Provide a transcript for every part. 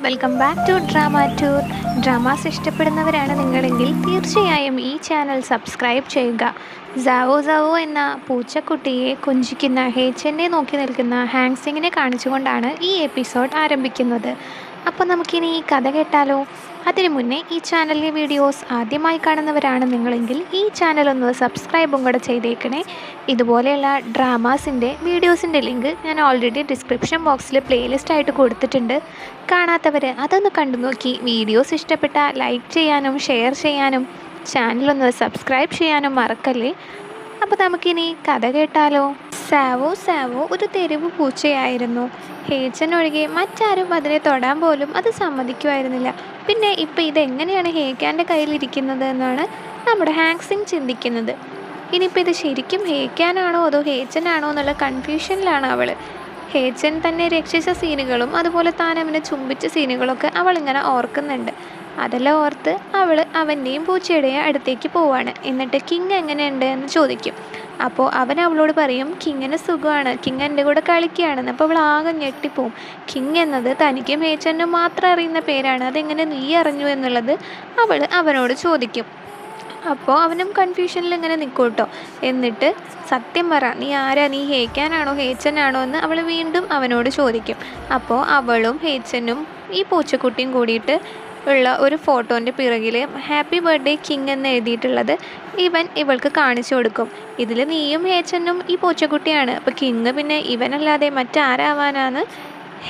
Welcome back to drama tour. Dramas ഇഷ്ടപ്പെടുന്നവരാണ് നിങ്ങളെങ്കിൽ തീർച്ചയായും ഈ ചാനൽ സബ്സ്ക്രൈബ് ചെയ്യുക. സാവോ സാവോ എന്ന പൂച്ചക്കുട്ടിയെ കൊഞ്ചിക്കുന്ന ഹേച്ചനെ നോക്കി നിൽക്കുന്ന ഹാങ്സിങ്ങിനെ കാണിച്ചുകൊണ്ടാണ് ഈ എപ്പിസോഡ് ആരംഭിക്കുന്നത്. അപ്പോൾ നമുക്കിനി ഈ കഥ കേട്ടാലോ? അതിനു മുന്നേ ഈ ചാനലിലെ വീഡിയോസ് ആദ്യമായി കാണുന്നവരാണ് നിങ്ങളെങ്കിൽ ഈ ചാനൽ ഒന്ന് സബ്സ്ക്രൈബും കൂടെ ചെയ്തേക്കണേ. ഇതുപോലെയുള്ള ഡ്രാമാസിൻ്റെ വീഡിയോസിൻ്റെ ലിങ്ക് ഞാൻ ഓൾറെഡി ഡിസ്ക്രിപ്ഷൻ ബോക്സിൽ പ്ലേലിസ്റ്റ് ആയിട്ട് കൊടുത്തിട്ടുണ്ട്. കാണാത്തവർ അതൊന്ന് കണ്ടു നോക്കി വീഡിയോസ് ഇഷ്ടപ്പെട്ട ലൈക്ക് ചെയ്യാനും ഷെയർ ചെയ്യാനും ചാനലൊന്ന് സബ്സ്ക്രൈബ് ചെയ്യാനും മറക്കല്ലേ. അപ്പോൾ നമുക്കിനി കഥ കേട്ടാലോ? സാവോ സാവോ ഒരു തെരുവ് പൂച്ചയായിരുന്നു. ഹേച്ചൻ ഒഴികെ മറ്റാരും അതിനെ തൊടാൻ പോലും അത് സമ്മതിക്കുമായിരുന്നില്ല. പിന്നെ ഇപ്പം ഇതെങ്ങനെയാണ് ഹേക്കാൻ്റെ കയ്യിലിരിക്കുന്നത് എന്നാണ് നമ്മുടെ ഹാങ്സിങ് ചിന്തിക്കുന്നത്. ഇനിയിപ്പോൾ ഇത് ശരിക്കും ഹേക്കാനാണോ അതോ ഹേച്ചനാണോ എന്നുള്ള കൺഫ്യൂഷനിലാണ് അവൾ. ഹേച്ചൻ തന്നെ രക്ഷിച്ച സീനുകളും അതുപോലെ താൻ അവനെ ചുംബിച്ച സീനുകളൊക്കെ അവളിങ്ങനെ ഓർക്കുന്നുണ്ട്. അതെല്ലാം ഓർത്ത് അവൾ അവൻ്റെയും പൂച്ചയുടെയും അടുത്തേക്ക് പോവാണ്. എന്നിട്ട് കിങ് എങ്ങനെയുണ്ട് എന്ന് ചോദിക്കും. അപ്പോൾ അവൻ അവളോട് പറയും കിങ്ങിന് സുഖമാണ്, കിങ് എൻ്റെ കൂടെ കളിക്കുകയാണെന്ന്. അപ്പോൾ അവൾ ആകെ ഞെട്ടിപ്പോവും. കിങ് എന്നത് തനിക്കും ഹേച്ചനും മാത്രം അറിയുന്ന പേരാണ്, അതെങ്ങനെ നീ അറിഞ്ഞു എന്നുള്ളത് അവൾ അവനോട് ചോദിക്കും. അപ്പോൾ അവനും കൺഫ്യൂഷനിൽ ഇങ്ങനെ നിൽക്കും കേട്ടോ. എന്നിട്ട് സത്യം പറ, നീ ആരാ, നീ ഹേക്കാനാണോ ഹേച്ചനാണോ എന്ന് അവൾ വീണ്ടും അവനോട് ചോദിക്കും. അപ്പോൾ അവളും ഹേച്ചനും ഈ പൂച്ചക്കുട്ടിയും കൂടിയിട്ട് ഉള്ള ഒരു ഫോട്ടോൻ്റെ പിറകിൽ ഹാപ്പി ബർത്ത്ഡേ കിങ് എന്ന് എഴുതിയിട്ടുള്ളത് ഇവൾക്ക് കാണിച്ചു കൊടുക്കും. ഇതിൽ നീയും ഹേച്ചനും ഈ പൂച്ചക്കുട്ടിയാണ്, അപ്പോൾ കിങ് പിന്നെ ഇവനല്ലാതെ മറ്റാരാവാനാന്ന്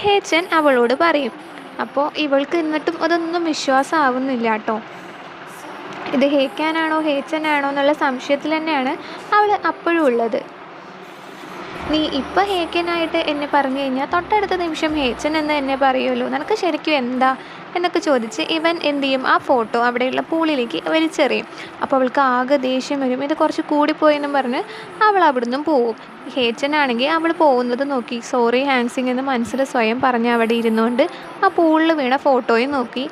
ഹേച്ചൻ അവളോട് പറയും. അപ്പോൾ ഇവൾക്ക് എന്നിട്ടും അതൊന്നും വിശ്വാസമാവുന്നില്ല കേട്ടോ. ഇത് ഹേക്കാനാണോ ഹേച്ചനാണോ എന്നുള്ള സംശയത്തിൽ തന്നെയാണ് അവൾ അപ്പോഴും ഉള്ളത്. നീ ഇപ്പം ഹേക്കനായിട്ട് എന്നെ പറഞ്ഞു കഴിഞ്ഞാൽ തൊട്ടടുത്ത നിമിഷം ഹേച്ചൻ എന്ന് എന്നെ പറയുമല്ലോ, നിനക്ക് ശരിക്കും എന്താ എന്നൊക്കെ ചോദിച്ച് ഇവൻ എന്ത് ചെയ്യും, ആ ഫോട്ടോ അവിടെയുള്ള പൂളിലേക്ക് വലിച്ചെറിയും. അപ്പോൾ അവൾക്ക് ആകെ ദേഷ്യം വരും. ഇത് കുറച്ച് കൂടിപ്പോയെന്നും പറഞ്ഞ് അവൾ അവിടുന്ന് പോവും. ഹേച്ചനാണെങ്കിൽ അവൾ പോകുന്നത് നോക്കി സോറി ഹാങ്സിങ് എന്ന് മനസ്സിൽ സ്വയം പറഞ്ഞ് അവിടെ ഇരുന്നുകൊണ്ട് ആ പൂളിൽ വീണ ഫോട്ടോയും നോക്കി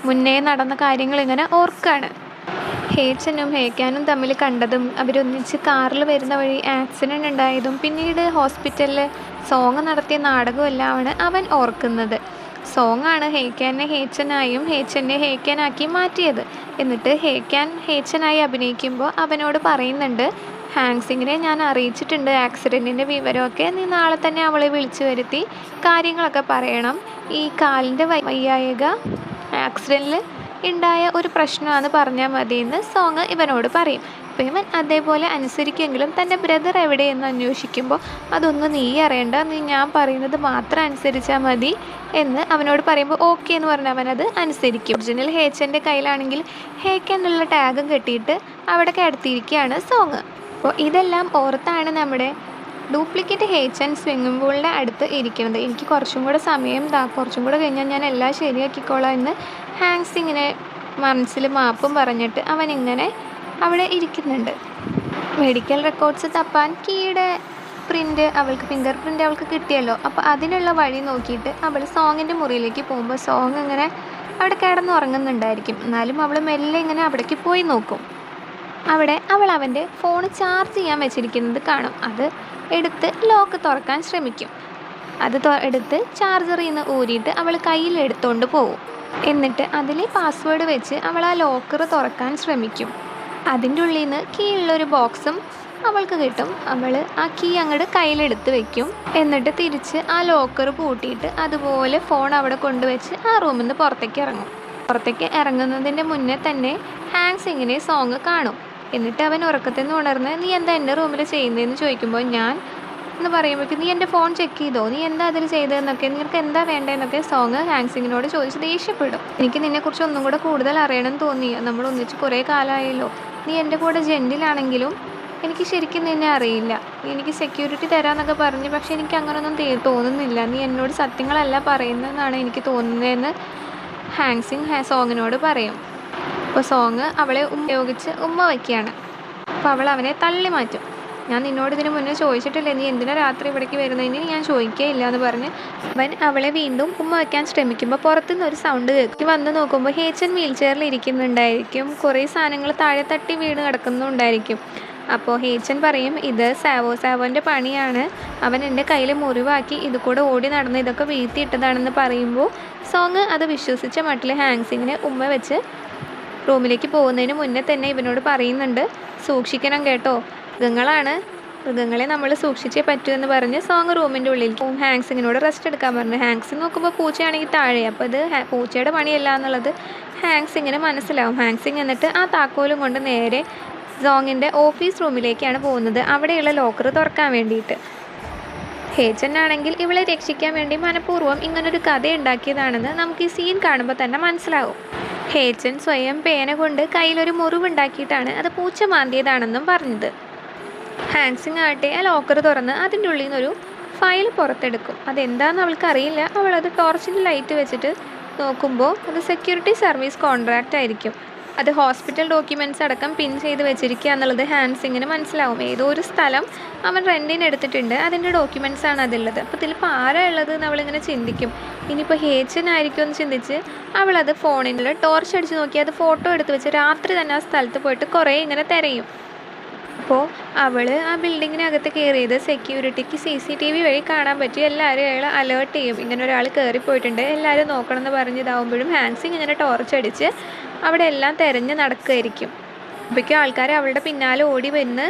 മുന്നേ നടന്ന കാര്യങ്ങളിങ്ങനെ ഓർക്കാണ്. ഹേച്ചനും ഹേക്കാനും തമ്മിൽ കണ്ടതും അവരൊന്നിച്ച് കാറിൽ വരുന്ന വഴി ആക്സിഡൻ്റ് ഉണ്ടായതും പിന്നീട് ഹോസ്പിറ്റലിൽ സോങ് നടത്തിയ നാടകമെല്ലാമാണ് അവൻ ഓർക്കുന്നത്. സോങ്ങാണ് ഹേക്കാനെ ഹേച്ചനായും ഹേച്ചനെ ഹേക്കാനാക്കി മാറ്റിയത്. എന്നിട്ട് ഹേക്കാൻ ഹേച്ചനായി അഭിനയിക്കുമ്പോൾ അവനോട് പറയുന്നുണ്ട്, ഹാങ്സിങ്ങിനെ ഞാൻ അറിയിച്ചിട്ടുണ്ട് ആക്സിഡൻറ്റിൻ്റെ വിവരമൊക്കെ, നീ നാളെ തന്നെ അവളെ വിളിച്ചു വരുത്തി കാര്യങ്ങളൊക്കെ പറയണം. ഈ കാലിൻ്റെ വയ്യായക ആക്സിഡൻറ്റിൽ ഉണ്ടായ ഒരു പ്രശ്നമാണെന്ന് പറഞ്ഞാൽ മതിയെന്ന് സോങ് ഇവനോട് പറയും. അപ്പോൾ ഇവൻ അതേപോലെ അനുസരിക്കുമെങ്കിലും തൻ്റെ ബ്രദർ എവിടെയെന്ന് അന്വേഷിക്കുമ്പോൾ അതൊന്നും നീ അറിയണ്ട, നീ ഞാൻ പറയുന്നത് മാത്രം അനുസരിച്ചാൽ മതി എന്ന് അവനോട് പറയുമ്പോൾ ഓക്കെ എന്ന് പറഞ്ഞ് അവനത് അനുസരിക്കും. ഒറിജിനൽ ഹേച്ചൻ്റെ കയ്യിലാണെങ്കിൽ ഹേക്ക് എന്നുള്ള ടാഗും കെട്ടിയിട്ട് അവിടെ കിടത്തിയിരിക്കുകയാണ് സോങ്. അപ്പോൾ ഇതെല്ലാം ഓർത്താണ് നമ്മുടെ ഡ്യൂപ്ലിക്കേറ്റ് ഹേച്ചൻ സ്വിമ്മിംഗ് പൂളിൻ്റെ അടുത്ത് ഇരിക്കുന്നത്. എനിക്ക് കുറച്ചും കൂടെ സമയം കുറച്ചും കൂടെ കഴിഞ്ഞാൽ ഞാൻ എല്ലാം ശരിയാക്കിക്കോളാം എന്ന് ഹാങ്സിങ്ങിനെ മനസ്സിൽ മാപ്പും പറഞ്ഞിട്ട് അവനിങ്ങനെ അവിടെ ഇരിക്കുന്നുണ്ട്. മെഡിക്കൽ റെക്കോർഡ്സ് തപ്പാൻ കീയുടെ പ്രിൻ്റ് അവൾക്ക് ഫിംഗർ പ്രിൻ്റ് അവൾക്ക് കിട്ടിയല്ലോ. അപ്പോൾ അതിനുള്ള വഴി നോക്കിയിട്ട് അവൾ സോങ്ങിൻ്റെ മുറിയിലേക്ക് പോകുമ്പോൾ സോങ് ഇങ്ങനെ അവിടെ കിടന്നുറങ്ങുന്നുണ്ടായിരിക്കും. എന്നാലും അവൾ മെല്ലെ ഇങ്ങനെ അവിടേക്ക് പോയി നോക്കും. അവിടെ അവൾ അവൻ്റെ ഫോൺ ചാർജ് ചെയ്യാൻ വെച്ചിരിക്കുന്നത് കാണും. അത് എടുത്ത് ലോക്ക് തുറക്കാൻ ശ്രമിക്കും. അത് എടുത്ത് ചാർജറിൽ നിന്ന് ഊരിയിട്ട് അവൾ കയ്യിൽ എടുത്തുകൊണ്ട് പോകും. എന്നിട്ട് അതിൽ പാസ്വേഡ് വെച്ച് അവൾ ആ ലോക്കർ തുറക്കാൻ ശ്രമിക്കും. അതിൻ്റെ ഉള്ളിൽ നിന്ന് കീ ഉള്ളൊരു ബോക്സും അവൾക്ക് കിട്ടും. അവൾ ആ കീ അങ്ങോട്ട് കയ്യിലെടുത്ത് വെക്കും. എന്നിട്ട് തിരിച്ച് ആ ലോക്കർ പൂട്ടിയിട്ട് അതുപോലെ ഫോൺ അവിടെ കൊണ്ടുവച്ച് ആ റൂമിൽ നിന്ന് പുറത്തേക്ക് ഇറങ്ങുന്നതിൻ്റെ മുന്നേ തന്നെ ഹാങ്സിങ്ങിനെ സോങ് കാണും. എന്നിട്ട് അവൻ ഉറക്കത്തിൽ നിന്ന് ഉണർന്ന് നീ എന്താ എൻ്റെ റൂമിൽ ചെയ്യുന്നതെന്ന് ചോദിക്കുമ്പോൾ ഞാൻ എന്ന് പറയുമ്പോഴേക്കും നീ എൻ്റെ ഫോൺ ചെക്ക് ചെയ്തോ, നീ എന്താ അതിൽ ചെയ്തതെന്നൊക്കെ, നിനക്ക് എന്താ വേണ്ടതെന്നൊക്കെ സോങ് ഹാങ്സിങ്ങിനോട് ചോദിച്ച് ദേഷ്യപ്പെടും. എനിക്ക് നിന്നെക്കുറിച്ച് ഒന്നും കൂടെ കൂടുതൽ അറിയണം തോന്നി, നമ്മൾ ഒന്നിച്ച് കുറേ കാലമായല്ലോ, നീ എൻ്റെ കൂടെ ജെൻറ്റിലാണെങ്കിലും എനിക്ക് ശരിക്കും നിന്നെ അറിയില്ല, എനിക്ക് സെക്യൂരിറ്റി തരാമെന്നൊക്കെ പറഞ്ഞു, പക്ഷേ എനിക്ക് അങ്ങനെയൊന്നും തോന്നുന്നില്ല, നീ എന്നോട് സത്യങ്ങളല്ല പറയുന്നതെന്നാണ് എനിക്ക് തോന്നുന്നതെന്ന് ഹാങ്സിങ് സോങ്ങിനോട് പറയും. അപ്പോൾ സോങ് അവളെ ഉപയോഗിച്ച് ഉമ്മ വയ്ക്കുകയാണ്. അപ്പോൾ അവൾ അവനെ തള്ളി മാറ്റും. ഞാൻ നിന്നോട് ഇതിന് മുന്നേ ചോദിച്ചിട്ടില്ലേ, നീ എന്തിനാ രാത്രി ഇവിടേക്ക് വരുന്നതിന് ഞാൻ ചോദിക്കുകയില്ല എന്ന് പറഞ്ഞ് അവൻ അവളെ വീണ്ടും ഉമ്മ വയ്ക്കാൻ ശ്രമിക്കുമ്പോൾ പുറത്തുനിന്ന് ഒരു സൗണ്ട് കേൾക്കി വന്ന് നോക്കുമ്പോൾ ഹേച്ചൻ വീൽ ചെയറിൽ ഇരിക്കുന്നുണ്ടായിരിക്കും. കുറേ സാധനങ്ങൾ താഴെ തട്ടി വീണ് കിടക്കുന്നുണ്ടായിരിക്കും. അപ്പോൾ ഹേച്ചൻ പറയും ഇത് സാവോൻ്റെ പണിയാണ്, അവൻ എൻ്റെ കയ്യിൽ മുറിവാക്കി ഇത് കൂടെ ഓടി നടന്ന് ഇതൊക്കെ വീഴ്ത്തിയിട്ടതാണെന്ന് പറയുമ്പോൾ സോങ് അത് വിശ്വസിച്ച മട്ടിൽ ഹാങ്സിങ്ങിന് ഉമ്മ വെച്ച് റൂമിലേക്ക് പോകുന്നതിന് മുന്നേ തന്നെ ഇവനോട് പറയുന്നുണ്ട്, സൂക്ഷിക്കണം കേട്ടോ, മൃഗങ്ങളെ നമ്മൾ സൂക്ഷിച്ചേ പറ്റൂ എന്ന് പറഞ്ഞ് സോങ് റൂമിൻ്റെ ഉള്ളിൽ ഹാങ്സിങ്ങിനോട് റെസ്റ്റ് എടുക്കാൻ പറഞ്ഞു. ഹാങ്സിങ് നോക്കുമ്പോൾ പൂച്ചയാണെങ്കിൽ താഴെ, അപ്പോൾ ഇത് പൂച്ചയുടെ പണിയല്ല എന്നുള്ളത് ഹാങ്സിങ്ങിന് മനസ്സിലാവും. ഹാങ്സിങ് എന്നിട്ട് ആ താക്കോലും കൊണ്ട് നേരെ സോങ്ങിൻ്റെ ഓഫീസ് റൂമിലേക്കാണ് പോകുന്നത്, അവിടെയുള്ള ലോക്കർ തുറക്കാൻ വേണ്ടിയിട്ട്. ഹേച്ചൻ ആണെങ്കിൽ ഇവളെ രക്ഷിക്കാൻ വേണ്ടി മനഃപൂർവ്വം ഇങ്ങനൊരു കഥ ഉണ്ടാക്കിയതാണെന്ന് നമുക്ക് ഈ സീൻ കാണുമ്പോൾ തന്നെ മനസ്സിലാവും. ഹേച്ചൻ സ്വയം പേന കൊണ്ട് കയ്യിലൊരു മുറിവുണ്ടാക്കിയിട്ടാണ് അത് പൂച്ച മാന്തിയതാണെന്നും പറഞ്ഞത്. ഹാങ്സിങ് ആകട്ടെ ആ ലോക്കർ തുറന്ന് അതിൻ്റെ ഉള്ളിൽ നിന്നൊരു ഫയൽ പുറത്തെടുക്കും. അതെന്താണെന്ന് അവൾക്കറിയില്ല. അവളത് ടോർച്ചിൽ ലൈറ്റ് വെച്ചിട്ട് നോക്കുമ്പോൾ അത് സെക്യൂരിറ്റി സർവീസ് കോൺട്രാക്റ്റ് ആയിരിക്കും. അത് ഹോസ്പിറ്റൽ ഡോക്യുമെൻറ്റ്സ് അടക്കം പിൻ ചെയ്ത് വെച്ചിരിക്കുക എന്നുള്ളത് ഹാൻസിങ്ങിന് മനസ്സിലാവും. ഏതോ ഒരു സ്ഥലം അവൻ റെൻറ്റിന് എടുത്തിട്ടുണ്ട്, അതിൻ്റെ ഡോക്യുമെൻറ്റ്സ് ആണ് അതുള്ളത്. അപ്പോൾ ഇതിലിപ്പോൾ ആരാ ഉള്ളത് എന്ന് അവളിങ്ങനെ ചിന്തിക്കും. ഇനിയിപ്പോൾ ഹേച്ചൻ ആയിരിക്കും എന്ന് ചിന്തിച്ച് അവളത് ഫോണിൽ ടോർച്ച് അടിച്ച് നോക്കി അത് ഫോട്ടോ എടുത്ത് വെച്ച് രാത്രി തന്നെ ആ സ്ഥലത്ത് പോയിട്ട് കുറേ ഇങ്ങനെ തിരയും. അപ്പോൾ അവൾ ആ ബിൽഡിങ്ങിനകത്ത് കയറിയത് സെക്യൂരിറ്റിക്ക് CCTV വഴി കാണാൻ പറ്റി. എല്ലാവരും അയാൾ അലേർട്ട് ചെയ്യും, ഇങ്ങനെ ഒരാൾ കയറിപ്പോയിട്ടുണ്ട്, എല്ലാവരും നോക്കണം എന്ന് പറഞ്ഞിതാവുമ്പോഴും ഹാൻസിങ് ഇങ്ങനെ ടോർച്ച് അടിച്ച് അവിടെ എല്ലാം തിരഞ്ഞ് നടക്കുമായിരിക്കും. അപ്പോഴേക്കും ആൾക്കാർ അവളുടെ പിന്നാലെ ഓടി വന്ന്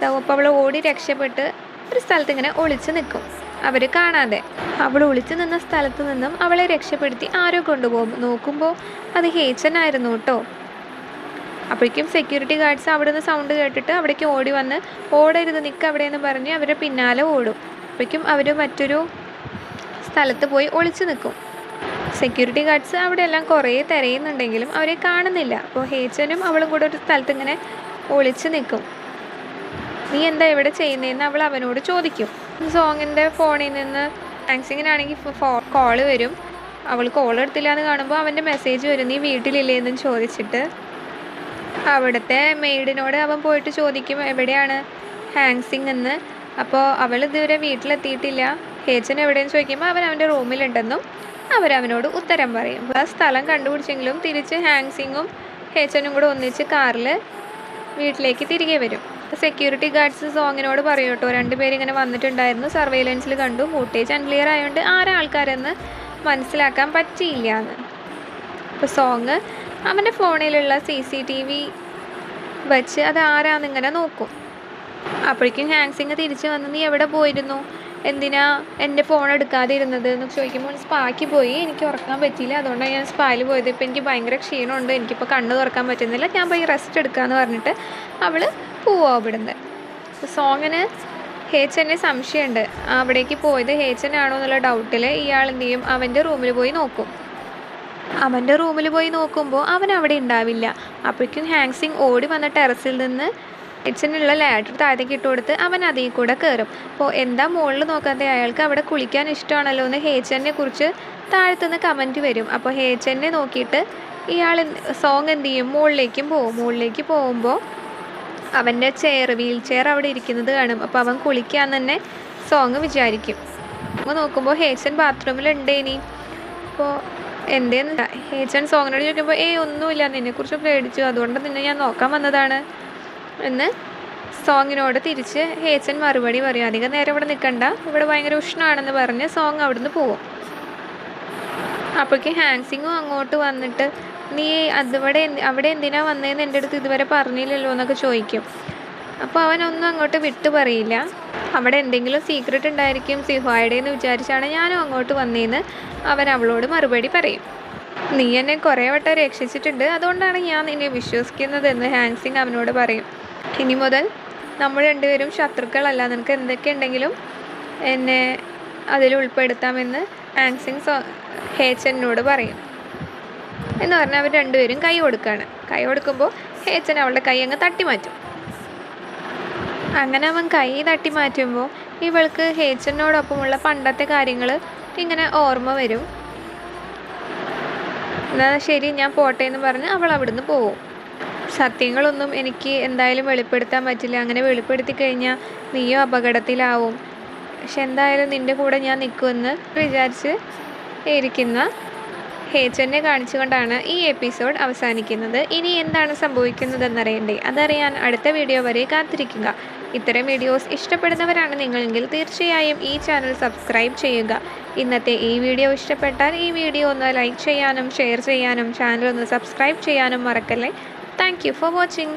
അപ്പോൾ അവൾ ഓടി രക്ഷപ്പെട്ട് ഒരു സ്ഥലത്ത് ഇങ്ങനെ ഒളിച്ച് നിൽക്കും, അവർ കാണാതെ. അവൾ ഒളിച്ചു നിന്ന സ്ഥലത്ത് നിന്നും അവളെ രക്ഷപ്പെടുത്തി ആരോ കൊണ്ടുപോകും. നോക്കുമ്പോൾ അത് ഹേച്ചൻ ആയിരുന്നു കേട്ടോ. അപ്പോഴേക്കും സെക്യൂരിറ്റി ഗാർഡ്സ് അവിടെ നിന്ന് സൗണ്ട് കേട്ടിട്ട് അവിടേക്ക് ഓടി വന്ന് ഓടരുത്, നിൽക്കുക അവിടെയെന്ന് പറഞ്ഞ് അവരുടെ പിന്നാലെ ഓടും. അപ്പോഴേക്കും അവർ മറ്റൊരു സ്ഥലത്ത് പോയി ഒളിച്ചു നിൽക്കും. സെക്യൂരിറ്റി ഗാർഡ്സ് അവിടെ എല്ലാം കുറേ തിരയുന്നുണ്ടെങ്കിലും അവരെ കാണുന്നില്ല. അപ്പോൾ ഹേച്ചനും അവളും കൂടെ ഒരു സ്ഥലത്ത് ഇങ്ങനെ ഒളിച്ചു നിൽക്കും. നീ എന്താ ഇവിടെ ചെയ്യുന്നതെന്ന് അവൾ അവനോട് ചോദിക്കും. സോങ്ങിൻ്റെ ഫോണിൽ നിന്ന് ഹാങ്സിങ്ങിനാണെങ്കിൽ കോള് വരും. അവൾ കോൾ എടുത്തില്ല എന്ന് കാണുമ്പോൾ അവൻ്റെ മെസ്സേജ് വരും, നീ വീട്ടിലില്ലേ എന്നും ചോദിച്ചിട്ട്. അവിടുത്തെ മെയ്ഡിനോട് അവൻ പോയിട്ട് ചോദിക്കും എവിടെയാണ് ഹാങ്സിങ് എന്ന്. അപ്പോൾ അവൾ ഇതുവരെ വീട്ടിലെത്തിയിട്ടില്ല, ഹേച്ചൻ എവിടെയെന്ന് ചോദിക്കുമ്പോൾ അവൻ അവൻ്റെ റൂമിലുണ്ടെന്നും അവരവനോട് ഉത്തരം പറയും. ആ സ്ഥലം കണ്ടുപിടിച്ചെങ്കിലും തിരിച്ച് ഹാങ്സിങ്ങും ഹേച്ചനും കൂടെ ഒന്നിച്ച് കാറിൽ വീട്ടിലേക്ക് തിരികെ വരും. സെക്യൂരിറ്റി ഗാർഡ്സ് സോങ്ങിനോട് പറയും കേട്ടോ, രണ്ടുപേരിങ്ങനെ വന്നിട്ടുണ്ടായിരുന്നു, സർവൈലൻസിൽ കണ്ടു, ഫൂട്ടേജ് അൺക്ലിയർ ആയതുകൊണ്ട് ആരാ ആൾക്കാരെന്ന് മനസ്സിലാക്കാൻ പറ്റിയില്ല എന്ന്. അപ്പോൾ സോങ് അവൻ്റെ ഫോണിലുള്ള CCTV വെച്ച് അത് ആരാന്നിങ്ങനെ നോക്കും. അപ്പോഴേക്കും ഹാങ്സിങ് തിരിച്ച് വന്ന് നീ എവിടെ പോയിരുന്നു, എന്തിനാ എൻ്റെ ഫോൺ എടുക്കാതെ ഇരുന്നത് എന്ന് ചോദിക്കുമ്പോൾ സ്പായ്ക്ക് പോയി, എനിക്ക് ഉറക്കാൻ പറ്റിയില്ല, അതുകൊണ്ടാണ് ഞാൻ സ്പായിൽ പോയത്, ഇപ്പോൾ എനിക്ക് ഭയങ്കര ക്ഷീണമുണ്ട്, എനിക്കിപ്പോൾ കണ്ണ് തുറക്കാൻ പറ്റുന്നില്ല, ഞാൻ പോയി റെസ്റ്റ് എടുക്കാമെന്ന് പറഞ്ഞിട്ട് അവൾ പോവാ ഇവിടുന്ന്. സോങ്ങിന് ഹേച്ചനെ സംശയമുണ്ട്, അവിടേക്ക് പോയത് ഹേച്ചനാണോ എന്നുള്ള ഡൗട്ടിൽ ഇയാൾ എന്ത് ചെയ്യും, അവൻ്റെ റൂമിൽ പോയി നോക്കും. അവൻ്റെ റൂമിൽ പോയി നോക്കുമ്പോൾ അവൻ അവിടെ ഉണ്ടാവില്ല. അപ്പോഴേക്കും ഹാങ്സിങ് ഓടി വന്ന ടെറസിൽ നിന്ന് ഹേച്ചനുള്ള ലാഡർ താഴത്തേക്ക് ഇട്ട് കൊടുത്ത് അവൻ അതിൽ കൂടെ കയറും. അപ്പോൾ എന്താ മുകളിൽ നോക്കാതെ, അയാൾക്ക് അവിടെ കുളിക്കാൻ ഇഷ്ടമാണല്ലോ എന്ന് ഹേച്ചനെ കുറിച്ച് താഴത്തുനിന്ന് കമൻറ്റ് വരും. അപ്പോൾ ഹേച്ചനെ നോക്കിയിട്ട് സോങ് എന്ത് ചെയ്യും, മുകളിലേക്ക് പോകുമ്പോൾ അവൻ്റെ വീൽ ചെയർ അവിടെ ഇരിക്കുന്നത് കാണും. അപ്പോൾ അവൻ കുളിക്കാൻ തന്നെ സോങ് വിചാരിക്കും. അപ്പോൾ നോക്കുമ്പോൾ ഹേച്ചൻ ബാത്റൂമിലുണ്ട്. ഇനി അപ്പോൾ എന്തേന്ന് ഹേച്ചൻ സോങ്ങിനോട് ചോദിക്കുമ്പോൾ ഒന്നുമില്ല, നിന്നെക്കുറിച്ച് പേടിച്ചു, അതുകൊണ്ട് നിന്നെ ഞാൻ നോക്കാൻ വന്നതാണ് എന്ന് സോങ്ങിനോട് തിരിച്ച് ഹേച്ചൻ മറുപടി പറയും. അധികം നേരം ഇവിടെ നിൽക്കണ്ട, ഇവിടെ ഭയങ്കര ഉഷ്ണമാണെന്ന് പറഞ്ഞ് സോങ് അവിടുന്ന് പോവും. അപ്പോഴേക്കും ഹാങ്സിങ്ങും അങ്ങോട്ട് വന്നിട്ട് നീ അവിടെ എന്തിനാ വന്നതെന്ന് എൻ്റെ അടുത്ത് ഇതുവരെ പറഞ്ഞില്ലല്ലോ എന്നൊക്കെ ചോദിക്കും. അപ്പോൾ അവനൊന്നും അങ്ങോട്ട് വിട്ടു പറയില്ല. അവിടെ എന്തെങ്കിലും സീക്രട്ട് ഉണ്ടായിരിക്കും സിഹോയുടെ എന്ന് വിചാരിച്ചാണ് ഞാനും അങ്ങോട്ട് വന്നതെന്ന് അവൻ അവളോട് മറുപടി പറയും. നീ എന്നെ കുറേ വട്ടം രക്ഷിച്ചിട്ടുണ്ട്, അതുകൊണ്ടാണ് ഞാൻ നിന്നെ വിശ്വസിക്കുന്നതെന്ന് ഹാങ്സിങ് അവനോട് പറയും. ഇനി മുതൽ നമ്മൾ രണ്ടുപേരും ശത്രുക്കളല്ല, നിനക്ക് എന്തൊക്കെ ഉണ്ടെങ്കിലും എന്നെ അതിൽ ഉൾപ്പെടുത്താമെന്ന് ഹാങ്സിങ് ഹേച്ചനോട് പറയും. എന്ന് പറഞ്ഞാൽ അവർ രണ്ടുപേരും കൈ കൊടുക്കുകയാണ്. കൈ കൊടുക്കുമ്പോൾ ഹേച്ചൻ അവളുടെ കൈ അങ്ങ് തട്ടി മാറ്റും. അങ്ങനെ അവൻ കൈ തട്ടി മാറ്റുമ്പോൾ ഇവൾക്ക് ഹേച്ചനോടൊപ്പമുള്ള പണ്ടത്തെ കാര്യങ്ങൾ ഇങ്ങനെ ഓർമ്മ വരും. എന്നാൽ ശരി ഞാൻ പോട്ടെ എന്ന് പറഞ്ഞ് അവൾ അവിടുന്ന് പോവും. സത്യങ്ങളൊന്നും എനിക്ക് എന്തായാലും വെളിപ്പെടുത്താൻ പറ്റില്ല, അങ്ങനെ വെളിപ്പെടുത്തി കഴിഞ്ഞാൽ നീയോ അപകടത്തിലാവും, പക്ഷെ എന്തായാലും നിൻ്റെ കൂടെ ഞാൻ നിൽക്കുമെന്ന് വിചാരിച്ച് ഇരിക്കുന്ന ഹേച്ചനെ കാണിച്ചുകൊണ്ടാണ് ഈ എപ്പിസോഡ് അവസാനിക്കുന്നത്. ഇനി എന്താണ് സംഭവിക്കുന്നതെന്നറിയണ്ടേ? അതറിയാൻ അടുത്ത വീഡിയോ വരെ കാത്തിരിക്കുക. ഇത്തരം വീഡിയോസ് ഇഷ്ടപ്പെടുന്നവരാണ് നിങ്ങളെങ്കിൽ തീർച്ചയായും ഈ ചാനൽ സബ്സ്ക്രൈബ് ചെയ്യുക. ഇന്നത്തെ ഈ വീഡിയോ ഇഷ്ടപ്പെട്ടാൽ ഈ വീഡിയോ ഒന്ന് ലൈക്ക് ചെയ്യാനും ഷെയർ ചെയ്യാനും ചാനൽ ഒന്ന് സബ്സ്ക്രൈബ് ചെയ്യാനും മറക്കല്ലേ. Thank you for watching.